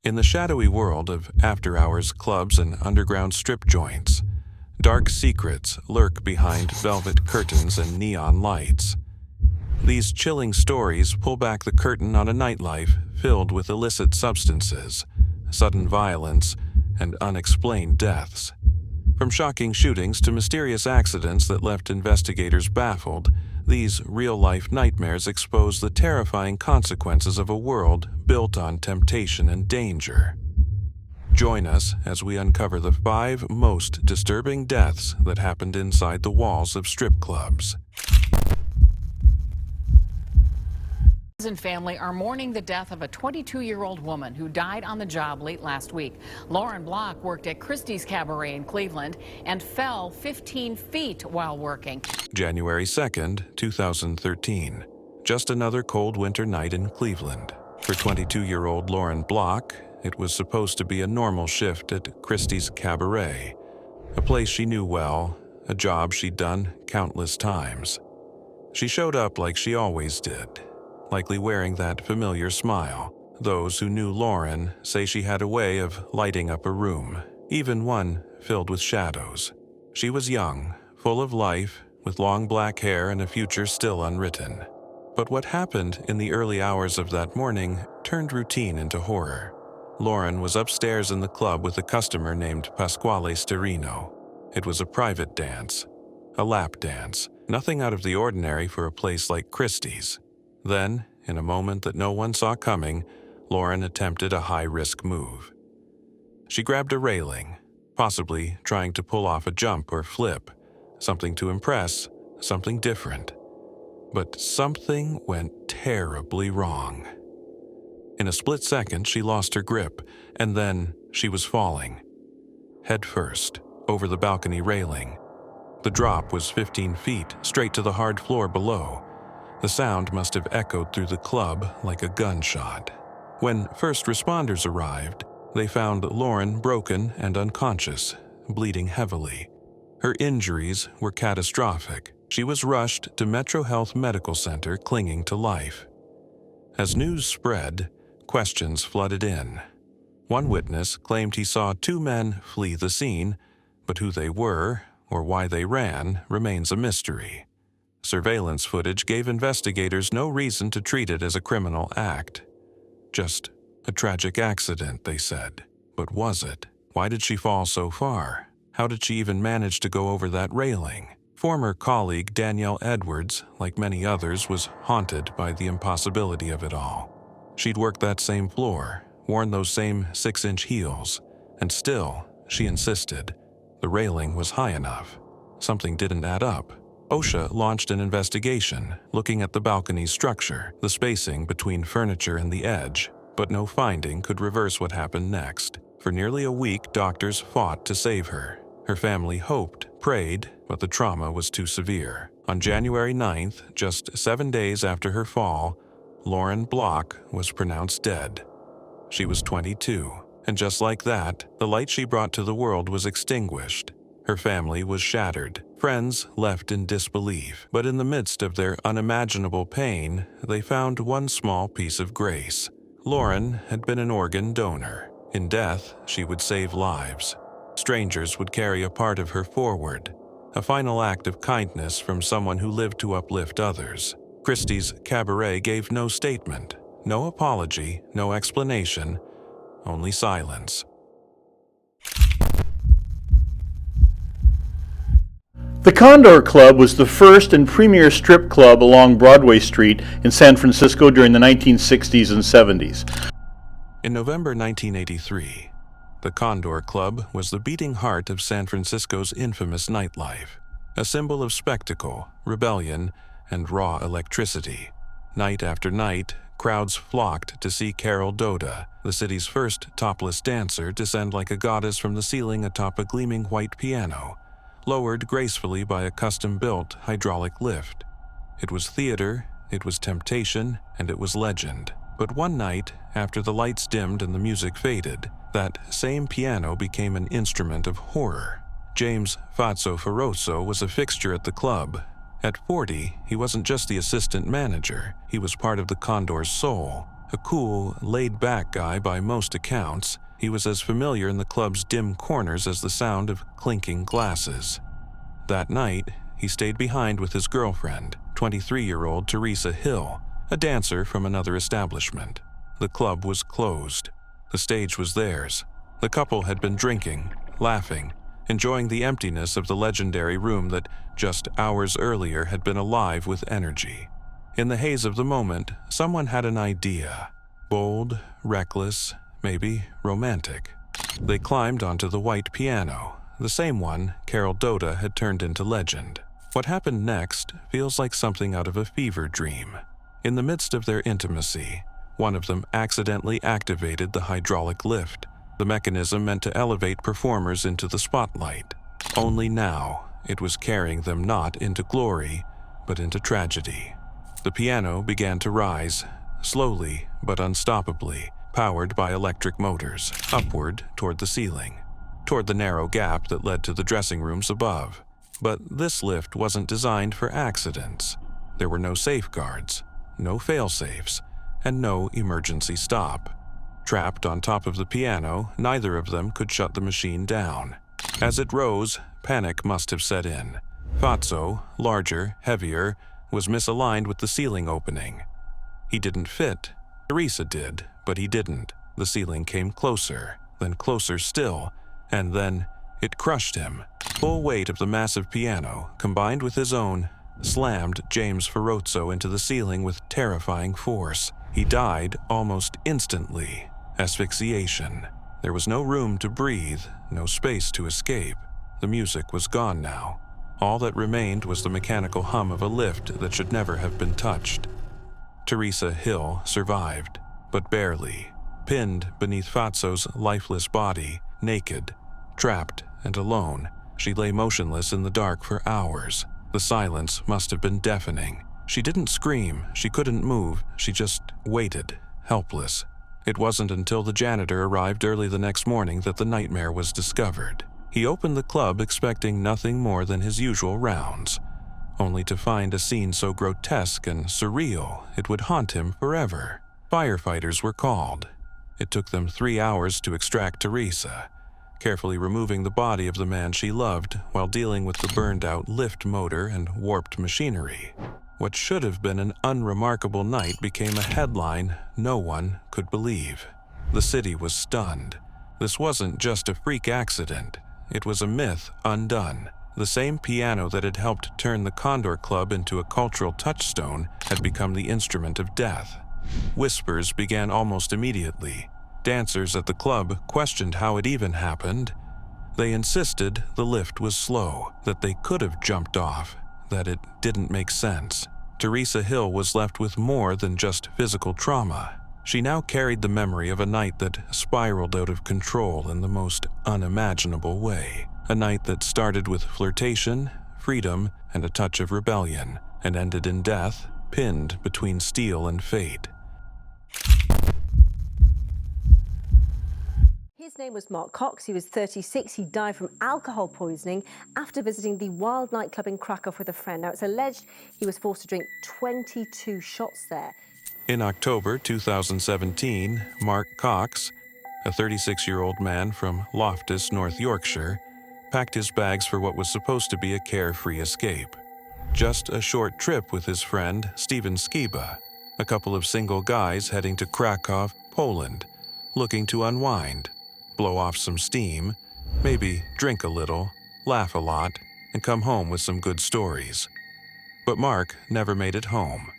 In the shadowy world of after-hours clubs and underground strip joints, dark secrets lurk behind velvet curtains and neon lights. These chilling stories pull back the curtain on a nightlife filled with illicit substances, sudden violence, and unexplained deaths. From shocking shootings to mysterious accidents that left investigators baffled, these real-life nightmares expose the terrifying consequences of a world built on temptation and danger. Join us as we uncover the 5 most disturbing deaths that happened inside the walls of strip clubs. And family are mourning the death of a 22-year-old woman who died on the job late last week. Lauren Block worked at Christie's Cabaret in Cleveland and fell 15 feet while working. January 2nd, 2013. Just another cold winter night in Cleveland. For 22-year-old Lauren Block, it was supposed to be a normal shift at Christie's Cabaret, a place she knew well, a job she'd done countless times. She showed up like she always did, likely wearing that familiar smile. Those who knew Lauren say she had a way of lighting up a room, even one filled with shadows. She was young, full of life, with long black hair and a future still unwritten. But what happened in the early hours of that morning turned routine into horror. Lauren was upstairs in the club with a customer named Pasquale Sterino. It was a private dance, a lap dance, nothing out of the ordinary for a place like Christie's. Then, in a moment that no one saw coming, Lauren attempted a high-risk move. She grabbed a railing, possibly trying to pull off a jump or flip, something to impress, something different. But something went terribly wrong. In a split second, she lost her grip, and then she was falling. Head first, over the balcony railing. The drop was 15 feet, straight to the hard floor below. The sound must have echoed through the club like a gunshot. When first responders arrived, they found Lauren broken and unconscious, bleeding heavily. Her injuries were catastrophic. She was rushed to Metro Health Medical Center, clinging to life. As news spread, questions flooded in. One witness claimed he saw 2 men flee the scene, but who they were or why they ran remains a mystery. Surveillance footage gave investigators no reason to treat it as a criminal act. Just a tragic accident, they said. But was it? Why did she fall so far? How did she even manage to go over that railing? Former colleague Danielle Edwards, like many others, was haunted by the impossibility of it all. She'd worked that same floor, worn those same 6-inch heels, and still, she insisted, the railing was high enough. Something didn't add up. OSHA launched an investigation, looking at the balcony's structure, the spacing between furniture and the edge, but no finding could reverse what happened next. For nearly a week, doctors fought to save her. Her family hoped, prayed, but the trauma was too severe. On January 9th, just 7 days after her fall, Lauren Block was pronounced dead. She was 22, and just like that, the light she brought to the world was extinguished. Her family was shattered, friends left in disbelief, but in the midst of their unimaginable pain, they found one small piece of grace. Lauren had been an organ donor. In death, she would save lives. Strangers would carry a part of her forward, a final act of kindness from someone who lived to uplift others. Christie's Cabaret gave no statement, no apology, no explanation, only silence. The Condor Club was the first and premier strip club along Broadway Street in San Francisco during the 1960s and 70s. In November 1983, the Condor Club was the beating heart of San Francisco's infamous nightlife, a symbol of spectacle, rebellion, and raw electricity. Night after night, crowds flocked to see Carol Doda, the city's first topless dancer, descend like a goddess from the ceiling atop a gleaming white piano, lowered gracefully by a custom-built hydraulic lift. It was theater, it was temptation, and it was legend. But one night, after the lights dimmed and the music faded, that same piano became an instrument of horror. James Fazio Feroso was a fixture at the club. At 40, he wasn't just the assistant manager, he was part of the Condor's soul, A cool, laid-back guy by most accounts, he was as familiar in the club's dim corners as the sound of clinking glasses. That night, he stayed behind with his girlfriend, 23-year-old Teresa Hill, a dancer from another establishment. The club was closed. The stage was theirs. The couple had been drinking, laughing, enjoying the emptiness of the legendary room that just hours earlier had been alive with energy. In the haze of the moment, someone had an idea. Bold, reckless, maybe romantic. They climbed onto the white piano, the same one Carol Doda had turned into legend. What happened next feels like something out of a fever dream. In the midst of their intimacy, one of them accidentally activated the hydraulic lift, the mechanism meant to elevate performers into the spotlight. Only now, it was carrying them not into glory, but into tragedy. The piano began to rise, slowly but unstoppably, powered by electric motors, upward toward the ceiling, toward the narrow gap that led to the dressing rooms above. But this lift wasn't designed for accidents. There were no safeguards, no fail-safes, and no emergency stop. Trapped on top of the piano, neither of them could shut the machine down. As it rose, panic must have set in. Fatso, larger, heavier, was misaligned with the ceiling opening. He didn't fit. Teresa did, but he didn't. The ceiling came closer, then closer still, and then it crushed him. Full weight of the massive piano, combined with his own, slammed James Ferrozzo into the ceiling with terrifying force. He died almost instantly. Asphyxiation. There was no room to breathe, no space to escape. The music was gone now. All that remained was the mechanical hum of a lift that should never have been touched. Teresa Hill survived, but barely. Pinned beneath Fatso's lifeless body, naked, trapped and alone, she lay motionless in the dark for hours. The silence must have been deafening. She didn't scream, she couldn't move, she just waited, helpless. It wasn't until the janitor arrived early the next morning that the nightmare was discovered. He opened the club expecting nothing more than his usual rounds, only to find a scene so grotesque and surreal it would haunt him forever. Firefighters were called. It took them 3 hours to extract Teresa, carefully removing the body of the man she loved while dealing with the burned-out lift motor and warped machinery. What should have been an unremarkable night became a headline no one could believe. The city was stunned. This wasn't just a freak accident. It was a myth undone. The same piano that had helped turn the Condor Club into a cultural touchstone had become the instrument of death. Whispers began almost immediately. Dancers at the club questioned how it even happened. They insisted the lift was slow, that they could have jumped off, that it didn't make sense. Teresa Hill was left with more than just physical trauma. She now carried the memory of a night that spiraled out of control in the most unimaginable way. A night that started with flirtation, freedom, and a touch of rebellion, and ended in death, pinned between steel and fate. His name was Mark Cox. He was 36. He died from alcohol poisoning after visiting the Wild nightclub in Krakow with a friend. Now, it's alleged he was forced to drink 22 shots there. In October 2017, Mark Cox, a 36-year-old man from Loftus, North Yorkshire, packed his bags for what was supposed to be a carefree escape. Just a short trip with his friend, Steven Skiba, a couple of single guys heading to Krakow, Poland, looking to unwind, blow off some steam, maybe drink a little, laugh a lot, and come home with some good stories. But Mark never made it home.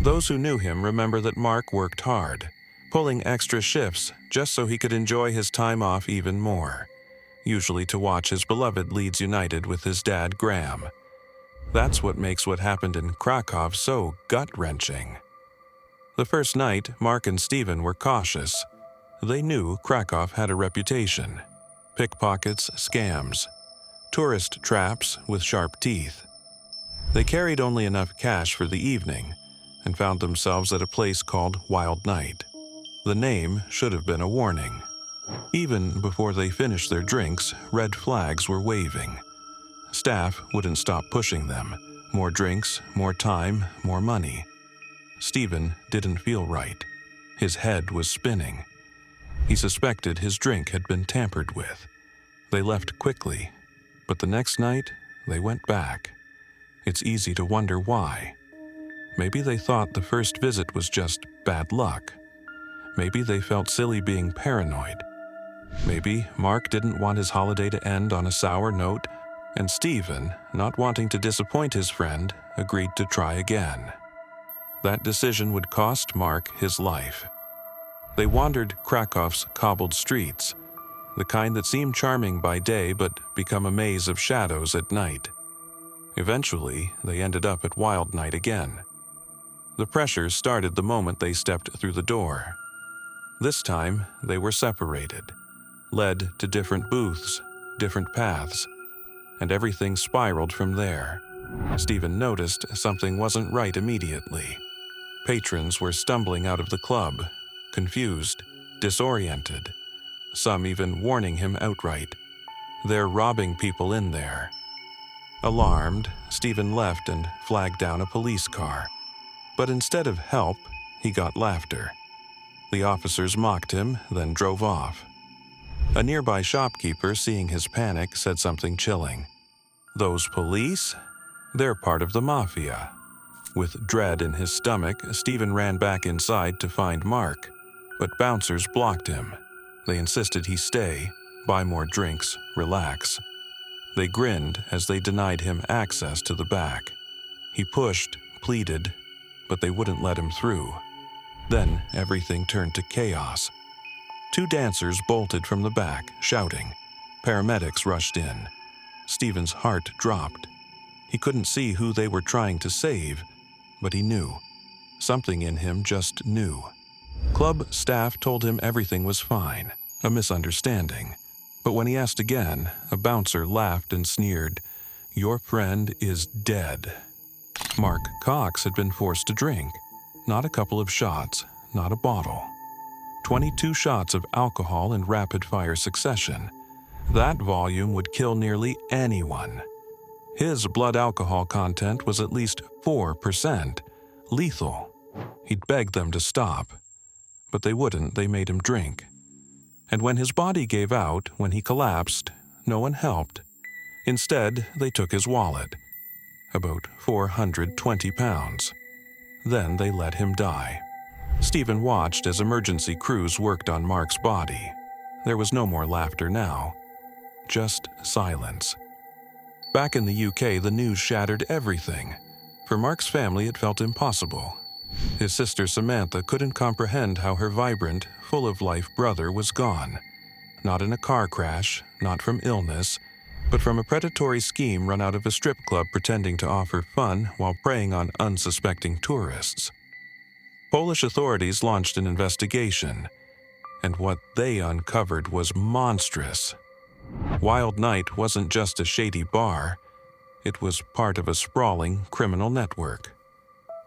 Those who knew him remember that Mark worked hard, pulling extra shifts just so he could enjoy his time off even more, usually to watch his beloved Leeds United with his dad Graham. That's what makes what happened in Krakow so gut-wrenching. The first night, Mark and Steven were cautious. They knew Krakow had a reputation. Pickpockets, scams, tourist traps with sharp teeth. They carried only enough cash for the evening and found themselves at a place called Wild Night. The name should have been a warning. Even before they finished their drinks, red flags were waving. Staff wouldn't stop pushing them. More drinks, more time, more money. Steven didn't feel right. His head was spinning. He suspected his drink had been tampered with. They left quickly, but the next night they went back. It's easy to wonder why. Maybe they thought the first visit was just bad luck. Maybe they felt silly being paranoid. Maybe Mark didn't want his holiday to end on a sour note, and Stephen, not wanting to disappoint his friend, agreed to try again. That decision would cost Mark his life. They wandered Krakow's cobbled streets, the kind that seem charming by day but become a maze of shadows at night. Eventually, they ended up at Wild Night again. The pressure started the moment they stepped through the door. This time, they were separated, led to different booths, different paths, and everything spiraled from there. Stephen noticed something wasn't right immediately. Patrons were stumbling out of the club, confused, disoriented, some even warning him outright. They're robbing people in there. Alarmed, Stephen left and flagged down a police car. But instead of help, he got laughter. The officers mocked him, then drove off. A nearby shopkeeper, seeing his panic, said something chilling. Those police? They're part of the mafia. With dread in his stomach, Stephen ran back inside to find Mark, but bouncers blocked him. They insisted he stay, buy more drinks, relax. They grinned as they denied him access to the back. He pushed, pleaded, but they wouldn't let him through. Then everything turned to chaos. 2 dancers bolted from the back, shouting. Paramedics rushed in. Stephen's heart dropped. He couldn't see who they were trying to save, but he knew. Something in him just knew. Club staff told him everything was fine, a misunderstanding. But when he asked again, a bouncer laughed and sneered, "Your friend is dead." Mark Cox had been forced to drink. Not a couple of shots, not a bottle. 22 shots of alcohol in rapid-fire succession. That volume would kill nearly anyone. His blood alcohol content was at least 4%, lethal. He'd begged them to stop, but they wouldn't. They made him drink. And when his body gave out, when he collapsed, no one helped. Instead, they took his wallet, about 420 pounds. Then they let him die. Stephen watched as emergency crews worked on Mark's body. There was no more laughter now, just silence. Back in the UK, the news shattered everything. For Mark's family, it felt impossible. His sister Samantha couldn't comprehend how her vibrant, full-of-life brother was gone. Not in a car crash, not from illness, but from a predatory scheme run out of a strip club pretending to offer fun while preying on unsuspecting tourists. Polish authorities launched an investigation, and what they uncovered was monstrous. Wild Night wasn't just a shady bar. It was part of a sprawling criminal network.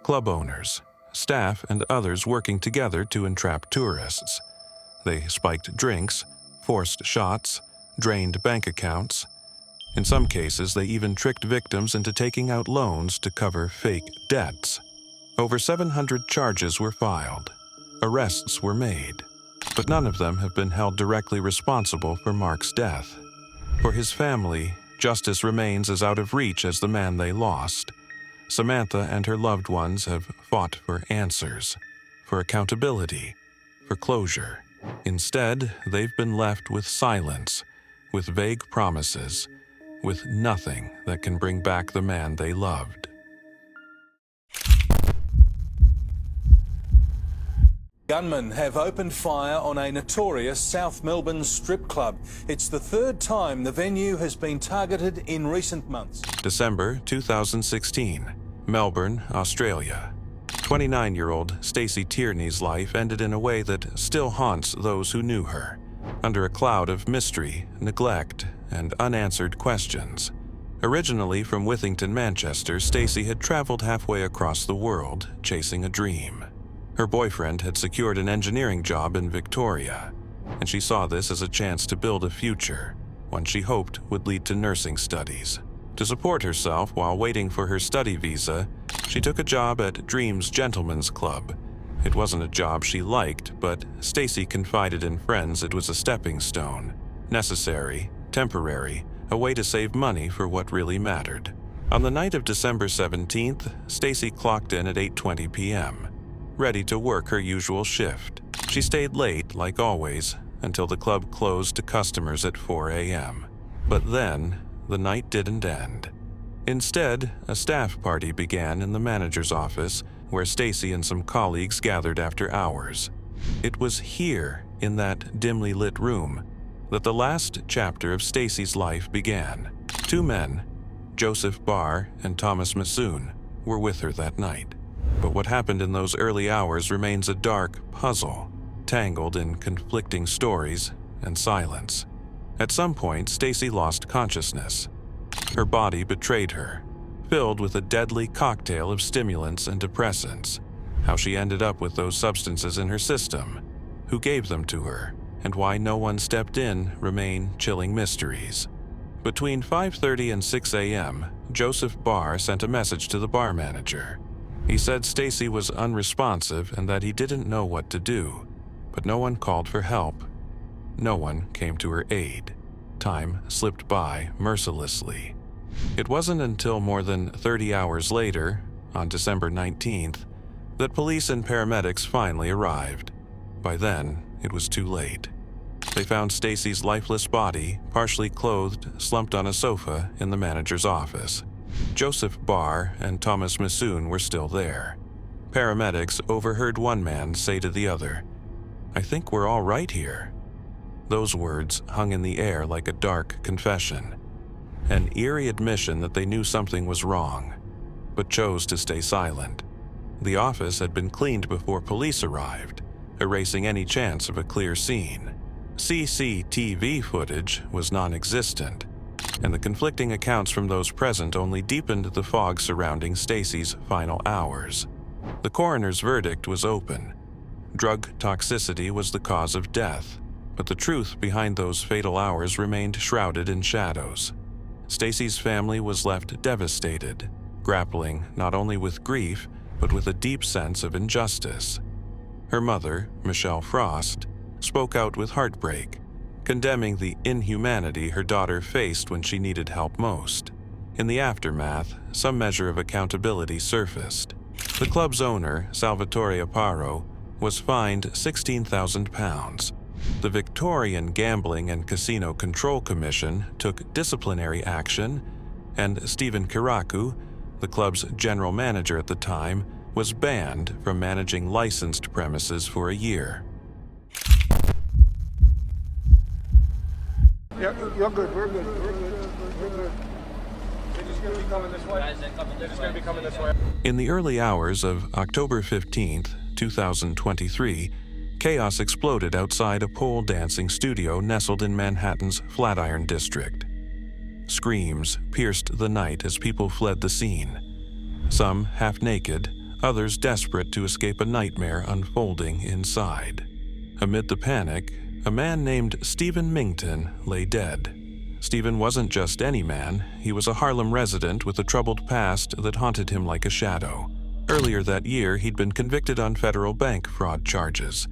Club owners, staff, and others working together to entrap tourists. They spiked drinks, forced shots, drained bank accounts. In some cases, they even tricked victims into taking out loans to cover fake debts. Over 700 charges were filed. Arrests were made. But none of them have been held directly responsible for Mark's death. For his family, justice remains as out of reach as the man they lost. Samantha and her loved ones have fought for answers, for accountability, for closure. Instead, they've been left with silence, with vague promises, with nothing that can bring back the man they loved. Gunmen have opened fire on a notorious South Melbourne strip club. It's the 3rd time the venue has been targeted in recent months. December 2016, Melbourne, Australia. 29-year-old Stacy Tierney's life ended in a way that still haunts those who knew her, under a cloud of mystery, neglect, and unanswered questions. Originally from Withington, Manchester, Stacy had traveled halfway across the world, chasing a dream. Her boyfriend had secured an engineering job in Victoria, and she saw this as a chance to build a future, one she hoped would lead to nursing studies. To support herself while waiting for her study visa, she took a job at Dreams Gentlemen's Club, It wasn't a job she liked, but Stacy confided in friends it was a stepping stone. Necessary, temporary, a way to save money for what really mattered. On the night of December 17th, Stacy clocked in at 8:20 p.m., ready to work her usual shift. She stayed late, like always, until the club closed to customers at 4 a.m. But then, the night didn't end. Instead, a staff party began in the manager's office, where Stacy and some colleagues gathered after hours. It was here, in that dimly lit room, that the last chapter of Stacy's life began. Two men, Joseph Barr and Thomas Massoon, were with her that night. But what happened in those early hours remains a dark puzzle, tangled in conflicting stories and silence. At some point, Stacy lost consciousness. Her body betrayed her, filled with a deadly cocktail of stimulants and depressants. How she ended up with those substances in her system, who gave them to her, and why no one stepped in remain chilling mysteries. Between 5:30 and 6 a.m., Joseph Barr sent a message to the bar manager. He said Stacy was unresponsive and that he didn't know what to do, but no one called for help. No one came to her aid. Time slipped by mercilessly. It wasn't until more than 30 hours later, on December 19th, that police and paramedics finally arrived. By then, it was too late. They found Stacy's lifeless body, partially clothed, slumped on a sofa in the manager's office. Joseph Barr and Thomas Massoon were still there. Paramedics overheard one man say to the other, "I think we're all right here." Those words hung in the air like a dark confession, an eerie admission that they knew something was wrong, but chose to stay silent. The office had been cleaned before police arrived, erasing any chance of a clear scene. CCTV footage was non-existent, and the conflicting accounts from those present only deepened the fog surrounding Stacy's final hours. The coroner's verdict was open. Drug toxicity was the cause of death, but the truth behind those fatal hours remained shrouded in shadows. Stacy's family was left devastated, grappling not only with grief, but with a deep sense of injustice. Her mother, Michelle Frost, spoke out with heartbreak, condemning the inhumanity her daughter faced when she needed help most. In the aftermath, some measure of accountability surfaced. The club's owner, Salvatore Aparo, was fined £16,000. The Victorian Gambling and Casino Control Commission took disciplinary action, and Stephen Kiraku, the club's general manager at the time, was banned from managing licensed premises for a year. Yeah, you're good. We're good. We're good. They're just going to be coming this way. They're just going to be coming this way. In the early hours of October 15th, 2023, chaos exploded outside a pole dancing studio nestled in Manhattan's Flatiron District. Screams pierced the night as people fled the scene, some half-naked, others desperate to escape a nightmare unfolding inside. Amid the panic, a man named Stephen Mington lay dead. Stephen wasn't just any man, he was a Harlem resident with a troubled past that haunted him like a shadow. Earlier that year, he'd been convicted on federal bank fraud charges,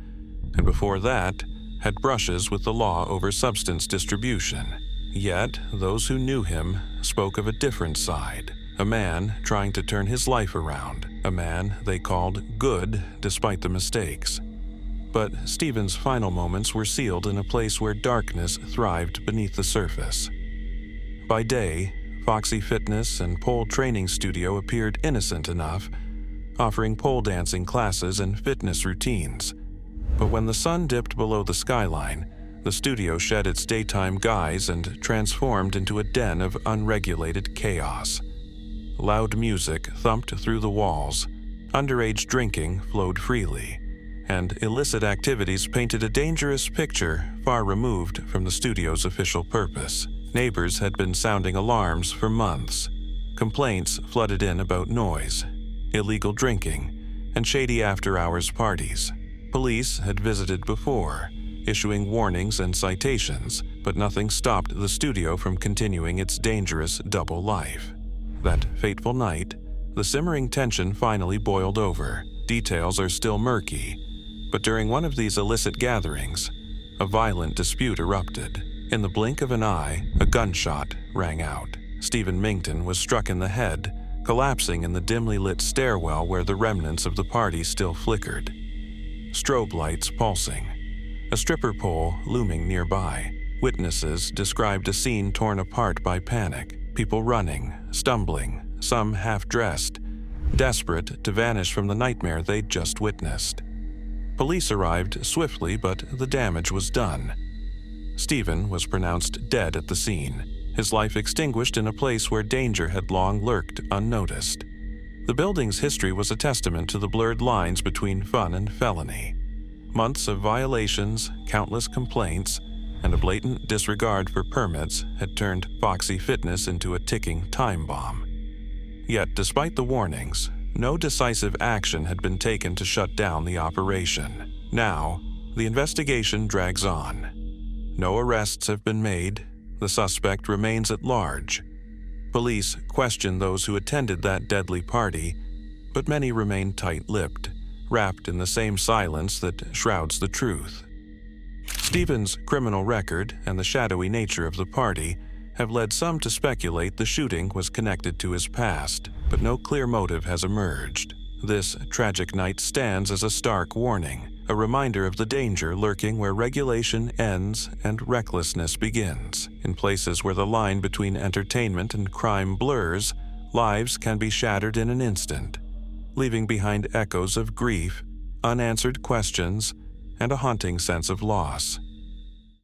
and before that, had brushes with the law over substance distribution. Yet, those who knew him spoke of a different side, a man trying to turn his life around, a man they called good despite the mistakes. But Stephen's final moments were sealed in a place where darkness thrived beneath the surface. By day, Foxy Fitness and Pole Training Studio appeared innocent enough, offering pole dancing classes and fitness routines. But when the sun dipped below the skyline, the studio shed its daytime guise and transformed into a den of unregulated chaos. Loud music thumped through the walls, underage drinking flowed freely, and illicit activities painted a dangerous picture far removed from the studio's official purpose. Neighbors had been sounding alarms for months. Complaints flooded in about noise, illegal drinking, and shady after-hours parties. Police had visited before, issuing warnings and citations, but nothing stopped the studio from continuing its dangerous double life. That fateful night, the simmering tension finally boiled over. Details are still murky, but during one of these illicit gatherings, a violent dispute erupted. In the blink of an eye, a gunshot rang out. Stephen Mington was struck in the head, collapsing in the dimly lit stairwell where the remnants of the party still flickered. Strobe lights pulsing, a stripper pole looming nearby. Witnesses described a scene torn apart by panic, people running, stumbling, some half-dressed, desperate to vanish from the nightmare they'd just witnessed. Police arrived swiftly, but the damage was done. Stephen was pronounced dead at the scene, his life extinguished in a place where danger had long lurked unnoticed. The building's history was a testament to the blurred lines between fun and felony. Months of violations, countless complaints, and a blatant disregard for permits had turned Foxy Fitness into a ticking time bomb. Yet, despite the warnings, no decisive action had been taken to shut down the operation. Now, the investigation drags on. No arrests have been made. The suspect remains at large. Police question those who attended that deadly party, but many remain tight-lipped, wrapped in the same silence that shrouds the truth. Stephen's criminal record and the shadowy nature of the party have led some to speculate the shooting was connected to his past, but no clear motive has emerged. This tragic night stands as a stark warning, a reminder of the danger lurking where regulation ends and recklessness begins. In places where the line between entertainment and crime blurs, lives can be shattered in an instant, leaving behind echoes of grief, unanswered questions, and a haunting sense of loss.